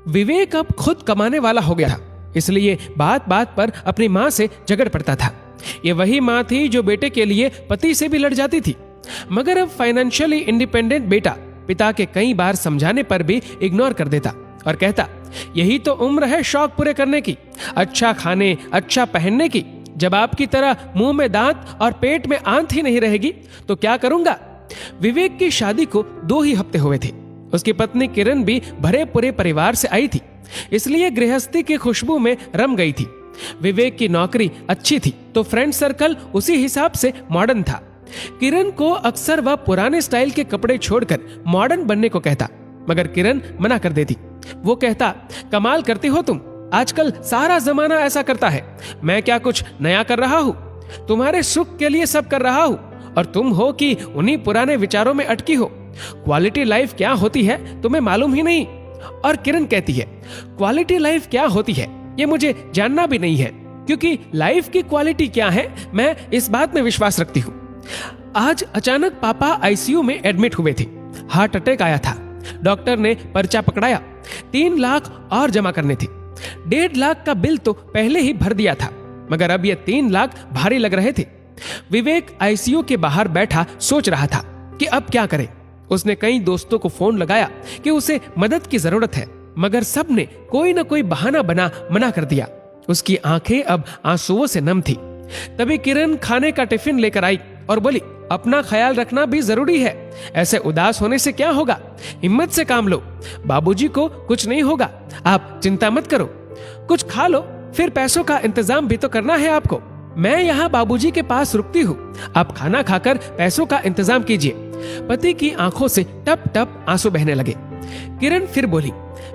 विवेक अब खुद कमाने वाला हो गया था, इसलिए बात बात पर अपनी माँ से झगड़ पड़ता था। ये वही माँ थी जो बेटे के लिए पति से भी लड़ जाती थी। मगर अब फाइनेंशियली इंडिपेंडेंट बेटा पिता के कई बार समझाने पर भी इग्नोर कर देता और कहता, यही तो उम्र है शौक पूरे करने की, अच्छा खाने अच्छा पहनने की। जब आपकी तरह मुंह में दांत और पेट में आंत ही नहीं रहेगी तो क्या करूंगा। विवेक की शादी को 2 ही हफ्ते हुए थे। उसकी पत्नी किरण भी भरे पूरे परिवार से आई थी, इसलिए गृहस्थी की खुशबू में रम गई थी। विवेक की नौकरी अच्छी थी तो फ्रेंड सर्कल उसी हिसाब से मॉडर्न था। किरण को अक्सर वह पुराने स्टाइल के कपड़े छोड़कर मॉडर्न बनने को कहता, मगर किरण मना कर देती। वो कहता, कमाल करती हो तुम, आजकल सारा जमाना ऐसा करता है, मैं क्या कुछ नया कर रहा हूँ। तुम्हारे सुख के लिए सब कर रहा हूँ और तुम हो कि उन्हीं पुराने विचारों में अटकी हो। क्वालिटी लाइफ क्या होती है तुम्हें मालूम ही नहीं। और किरण कहती है, क्वालिटी लाइफ क्या होती है ये मुझे जानना भी नहीं है, क्योंकि लाइफ की क्वालिटी क्या है मैं इस बात में विश्वास रखती हूँ। आज अचानक पापा आईसीयू में एडमिट हुए थे। हार्ट अटैक आया था। डॉक्टर ने पर्चा पकड़ाया, 3 लाख और जमा करने थे। 1.5 लाख का बिल तो पहले ही भर दिया था, मगर अब ये 3 लाख भारी लग रहे थे। विवेक आईसीयू के बाहर बैठा सोच रहा था कि अब क्या करे। उसने कई दोस्तों को फोन लगाया कि उसे मदद की जरूरत है, मगर सबने कोई ना कोई बहाना बना मना कर दिया। उसकी आंखें अब आंसुओं से नम थी। तभी किरण खाने का टिफिन लेकर आई और बोली, अपना ख्याल रखना भी जरूरी है, ऐसे उदास होने से क्या होगा, हिम्मत से काम लो, बाबूजी को कुछ नहीं होगा, आप चिंता मत करो, कुछ खा लो, फिर पैसों का इंतजाम भी तो करना है आपको। मैं यहाँ बाबूजी के पास रुकती हूँ, आप खाना खाकर पैसों का इंतजाम कीजिए। पति की आंखों से टप टप आंसू बहने लगे। किरण फिर बोली,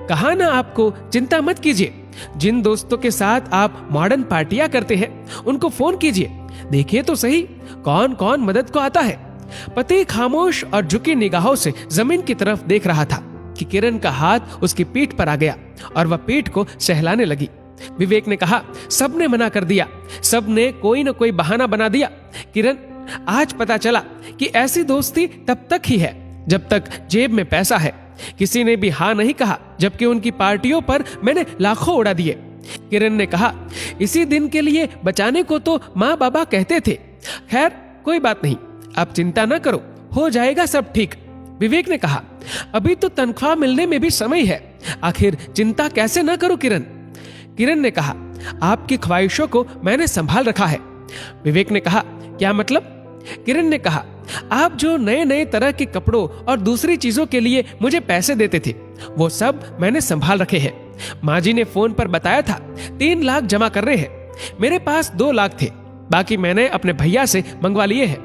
कहा ना आपको चिंता मत कीजिए, जिन दोस्तों के साथ आप मॉडर्न पार्टियां करते हैं उनको फोन कीजिए, देखिए तो सही कौन कौन मदद को आता है। पति खामोश और झुकी निगाहों से जमीन की तरफ देख रहा था कि किरण का हाथ उसकी पीठ पर आ गया और वह पीठ को सहलाने लगी। विवेक ने कहा, सबने मना कर दिया, सबने कोई न कोई बहाना बना दिया। किरण, आज पता चला कि ऐसी दोस्ती तब तक ही है जब तक जेब में पैसा है। किसी ने भी हाँ नहीं कहा, जबकि उनकी पार्टियों पर मैंने लाखों उड़ा दिए। किरण ने कहा, इसी दिन के लिए बचाने को तो माँ बाबा कहते थे। खैर कोई बात नहीं, आप चिंता न करो, हो जाएगा सब ठीक। विवेक ने कहा, अभी तो तनख्वाह मिलने में भी समय है, आखिर चिंता कैसे न करो किरण। किरण ने कहा, आपकी ख्वाहिशों को मैंने संभाल रखा है। विवेक ने कहा, क्या मतलब? किरण ने कहा, आप जो नए नए तरह के कपड़ों और दूसरी चीजों के लिए मुझे पैसे देते थे वो सब मैंने संभाल रखे हैं। माँ जी ने फोन पर बताया था 3 लाख जमा करने हैं, मेरे पास 2 लाख थे, बाकी मैंने अपने भैया से मंगवा लिए हैं।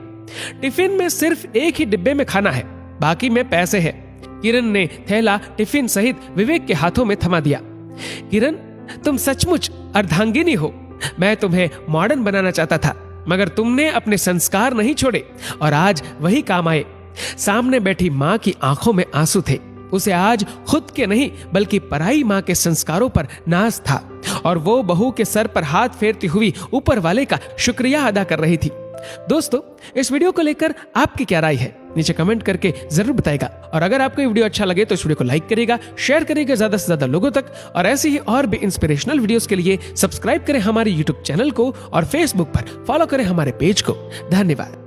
टिफिन में सिर्फ एक ही डिब्बे में खाना है, बाकी में पैसे हैं। किरण ने थैला टिफिन सहित विवेक के हाथों में थमा दिया। किरण, तुम सचमुच अर्धांगिनी हो। मैं तुम्हें मॉडर्न बनाना चाहता था, मगर तुमने अपने संस्कार नहीं छोड़े और आज वही काम आए। सामने बैठी माँ की आंखों में आंसू थे। उसे आज खुद के नहीं बल्कि पराई माँ के संस्कारों पर नाज था और वो बहू के सर पर हाथ फेरती हुई ऊपर वाले का शुक्रिया अदा कर रही थी। दोस्तों, इस वीडियो को लेकर आपकी क्या राय है नीचे कमेंट करके जरूर बताएगा। और अगर आपको ये वीडियो अच्छा लगे तो इस वीडियो को लाइक करिएगा, शेयर करिएगा ज्यादा से ज्यादा लोगों तक, और ऐसे ही और भी इंस्पिरेशनल वीडियोस के लिए सब्सक्राइब करें हमारे यूट्यूब चैनल को और फेसबुक पर फॉलो करें हमारे पेज को। धन्यवाद।